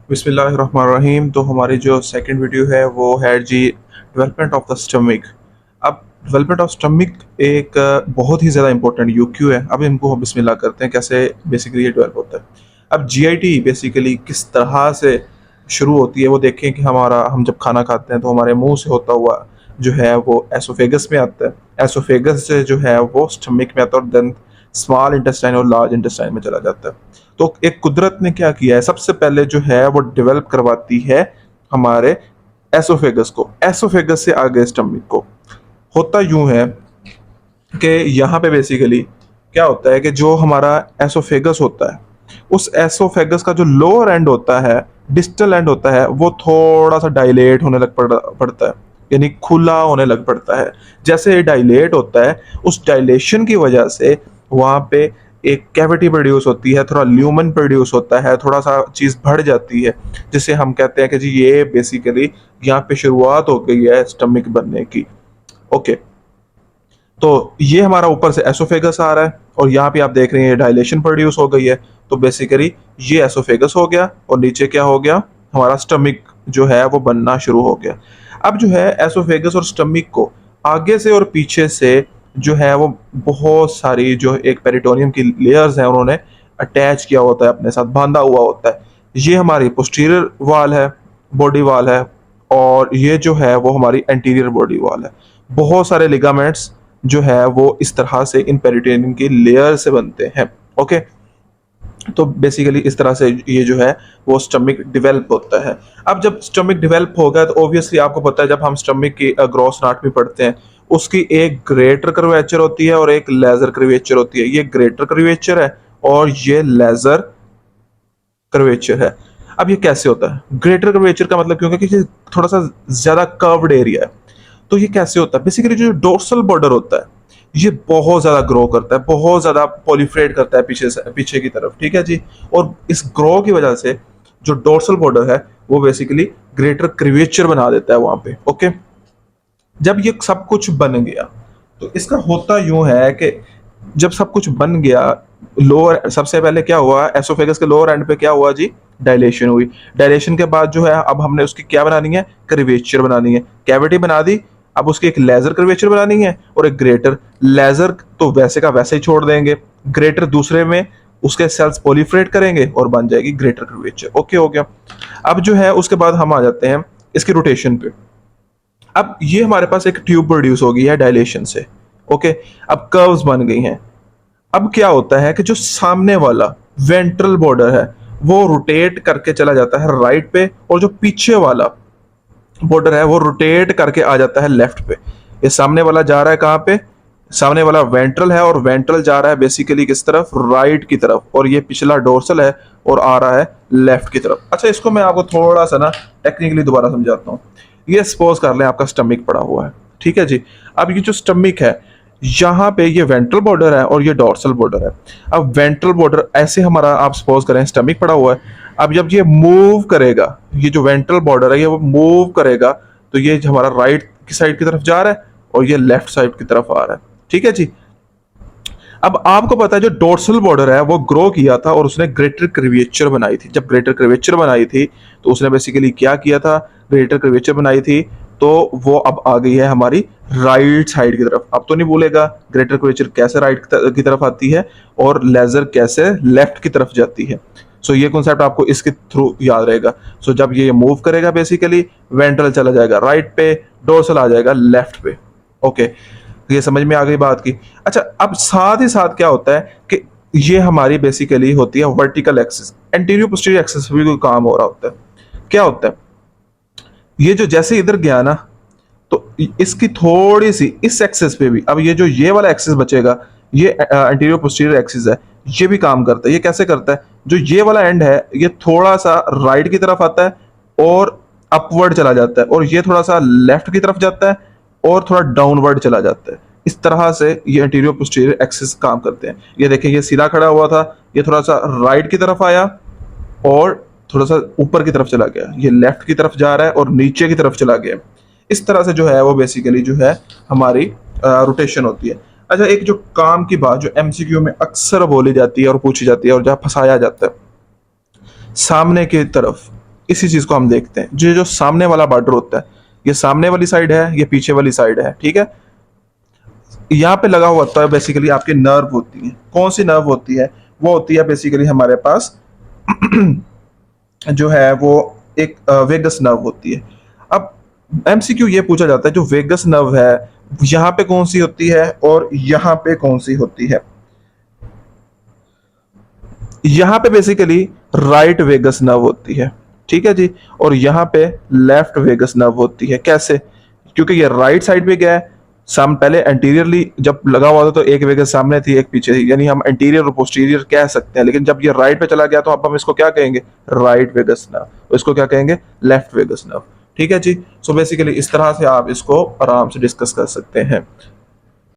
बिस्मिल्लाहिर्रहमानिर्रहीम। तो हमारी जो सेकंड वीडियो है वो है जी डेवलपमेंट ऑफ द स्टमक। अब डेवलपमेंट ऑफ स्टमक एक बहुत ही ज़्यादा इंपॉर्टेंट यूक्यू है। अब इनको हम बिस्मिल्लाह करते हैं कैसे बेसिकली ये डेवलप होता है। अब जीआईटी बेसिकली किस तरह से शुरू होती है वो देखें कि हम जब खाना खाते हैं तो हमारे मुंह से होता हुआ जो है वो एसोफेगस में आता है। एसोफेगस से जो है वो स्टमक में आता है और देन स्मॉल इंटेस्टाइन और लार्ज इंटेस्टाइन में चला जाता है। तो एक कुदरत ने क्या किया है, सबसे पहले जो है वो डेवलप करवाती है हमारे एसोफेगस को, एसोफेगस से आगे स्टमक को। होता यूं है कि यहाँ पे बेसिकली क्या होता है कि जो हमारा एसोफेगस होता है, उस एसोफेगस का जो लोअर एंड होता है, डिस्टल एंड होता है, वो थोड़ा सा डायलेट होने पड़ता है, यानी खुला होने लग पड़ता है। जैसे ये डायलेट होता है, उस डायलेशन की वजह से वहाँ पे एक कैविटी प्रोड्यूस होती है, थोड़ा ल्यूमन प्रोड्यूस होता है, थोड़ा सा चीज़ बढ़ जाती है, जिसे हम कहते हैं कि जी ये बेसिकली यहाँ पे शुरुआत हो गई है स्टमक बनने की। ओके, तो ये हमारा ऊपर से एसोफेगस आ रहा है और यहाँ पे आप देख रहे हैं डायलेशन प्रोड्यूस हो गई है। तो बेसिकली ये एसोफेगस हो गया और नीचे क्या हो गया, हमारा स्टमक जो है वो बनना शुरू हो गया। अब जो है एसोफेगस और स्टमक को आगे से और पीछे से जो है वो बहुत सारी जो एक पेरिटोनियम की लेयर्स हैं उन्होंने अटैच किया होता है, अपने साथ बांधा हुआ होता है। ये हमारी पोस्टीरियर वाल है, बॉडी वाल है, और ये जो है वो हमारी एंटीरियर बॉडी वाल है। बहुत सारे लिगामेंट्स जो है वो इस तरह से इन पेरिटोनियम की लेयर से बनते हैं। ओके, तो बेसिकली इस तरह से ये जो है वो स्टमक डेवलप होता है। अब जब स्टमक डेवलप होगा तो ऑब्वियसली आपको पता है, जब हम स्टमक की ग्रॉस एनाटॉमी पढ़ते हैं, उसकी एक ग्रेटर कर्वेचर होती है और एक लेजर कर्वेचर होती है। ये ग्रेटर कर्वेचर है और ये लेजर कर्वेचर है। अब ये कैसे होता है? ग्रेटर कर्वेचर का मतलब क्योंकि ये थोड़ा सा ज्यादा कर्व्ड एरिया है। तो ये कैसे होता है? बेसिकली जो डोर्सल बॉर्डर होता है ये बहुत ज्यादा ग्रो करता है, बहुत ज्यादा पॉलिफ्रेट करता है पीछे से, पीछे की तरफ। ठीक है जी। और इस ग्रो की वजह से जो डोर्सल बॉर्डर है वो बेसिकली ग्रेटर कर्वेचर बना देता है वहां पे। ओके, जब ये सब कुछ बन गया तो इसका होता यूं है कि जब सब कुछ बन गया, लोअर सबसे पहले क्या हुआ, एसोफेगस के लोअर एंड पे क्या हुआ जी, डायलेशन हुई। डायलेशन के बाद जो है अब हमने उसकी क्या बनानी है, कर्वेचर बनानी है। कैविटी बना दी, अब उसकी एक लेजर कर्वेचर बनानी है और एक ग्रेटर। लेजर तो वैसे का वैसे ही छोड़ देंगे, ग्रेटर दूसरे में उसके सेल्स पोलिफ्रेट करेंगे और बन जाएगी ग्रेटर कर्वेचर। ओके हो गया। अब जो है उसके बाद हम आ जाते हैं इसकी रोटेशन पे। अब ये हमारे पास एक ट्यूब प्रोड्यूस हो गई है डायलेशन से। ओके, अब कर्व्स बन गई हैं। अब क्या होता है कि जो सामने वाला वेंट्रल बॉर्डर है वो रोटेट करके चला जाता है राइट पे, और जो पीछे वाला बॉर्डर है वो रोटेट करके आ जाता है लेफ्ट पे। ये सामने वाला जा रहा है कहाँ पे? सामने वाला वेंट्रल है और वेंट्रल जा रहा है बेसिकली किस तरफ, राइट की तरफ, और ये पिछला डोर्सल है और आ रहा है लेफ्ट की तरफ। अच्छा, इसको मैं आपको थोड़ा सा ना टेक्निकली दोबारा समझाता हूँ। ये सपोज कर लें आपका स्टमक पड़ा हुआ है। ठीक है जी। अब ये जो स्टमक है, यहाँ पे ये वेंट्रल बॉर्डर है और ये डोर्सल बॉर्डर है। अब वेंट्रल बॉर्डर ऐसे हमारा, आप सपोज करें स्टमक पड़ा हुआ है। अब जब ये मूव करेगा, ये जो वेंट्रल बॉर्डर है ये वो मूव करेगा, तो ये हमारा राइट की साइड की तरफ जा रहा है और ये लेफ्ट साइड की तरफ आ रहा है। ठीक है जी। अब आपको पता है जो डोर्सल बॉर्डर है वो ग्रो किया था और उसने ग्रेटर कर्वेचर बनाई थी। जब ग्रेटर कर्वेचर बनाई थी तो उसने बेसिकली क्या किया था, ग्रेटर कर्वेचर बनाई थी, तो वो अब आ गई है हमारी राइट साइड की तरफ। अब तो नहीं भूलेगा ग्रेटर कर्वेचर कैसे राइट की तरफ आती है और लेजर कैसे लेफ्ट की तरफ जाती है। सो ये कॉन्सेप्ट आपको इसके थ्रू याद रहेगा। सो जब ये मूव करेगा बेसिकली वेंट्रल चला जाएगा राइट पे, डोर्सल आ जाएगा लेफ्ट पे। ओके, ये समझ में आ गई बात की। अच्छा, अब साथ ही साथ क्या होता है कि ये हमारी बेसिकली होती है vertical axis, anterior posterior axis भी कोई काम हो रहा होता है। क्या होता है, ये जो जैसे इधर गया ना, तो इसकी थोड़ी सी इस एक्सिस पे भी, अब ये जो ये वाला एक्सिस बचेगा, ये एंटीरियर पोस्टीरियर एक्सिस है, ये भी काम करता है। ये कैसे करता है, जो ये वाला एंड है ये थोड़ा सा राइट की तरफ आता है और अपवर्ड चला जाता है, और ये थोड़ा सा लेफ्ट की तरफ जाता है और थोड़ा डाउनवर्ड चला जाता है। इस तरह से ये एंटीरियर पोस्टीरियर एक्सिस काम करते हैं। ये देखिए, ये सीधा खड़ा हुआ था, ये थोड़ा सा राइट की तरफ आया और थोड़ा सा ऊपर की तरफ चला गया, ये लेफ्ट की तरफ जा रहा है और नीचे की तरफ चला गया। इस तरह से जो है वो बेसिकली जो है हमारी रोटेशन होती है। अच्छा, एक जो काम की बात जो एमसीक्यू में अक्सर बोली जाती है और पूछी जाती है और जहाँ फंसाया जाता है, सामने की तरफ इसी चीज को हम देखते हैं। जो जो सामने वाला बॉर्डर होता है, ये सामने वाली साइड है, ये पीछे वाली साइड है, ठीक है। यहाँ पे लगा हुआ होता है बेसिकली आपके नर्व होती है। कौन सी नर्व होती है? वो होती है बेसिकली हमारे पास जो है वो एक वेगस नर्व होती है। अब एमसीक्यू ये पूछा जाता है जो वेगस नर्व है यहाँ पे कौन सी होती है और यहाँ पे कौन सी होती है। यहाँ पे बेसिकली राइट वेगस नर्व होती है, ठीक है जी। और यहाँ पे लेफ्ट वेगस नर्व होती है। कैसे? क्योंकि ये राइट साइड पे गया है, साम पहले एंटीरियरली जब लगा हुआ था तो एक वेगस सामने थी एक पीछे थी, यानी हम एंटीरियर और पोस्टीरियर कह सकते हैं। लेकिन जब ये राइट पे चला गया तो अब हम इसको क्या कहेंगे? Right vagus nerve. इसको क्या कहेंगे? Left vagus nerve. ठीक है जी। सो बेसिकली इस तरह से आप इसको आराम से डिस्कस कर सकते हैं।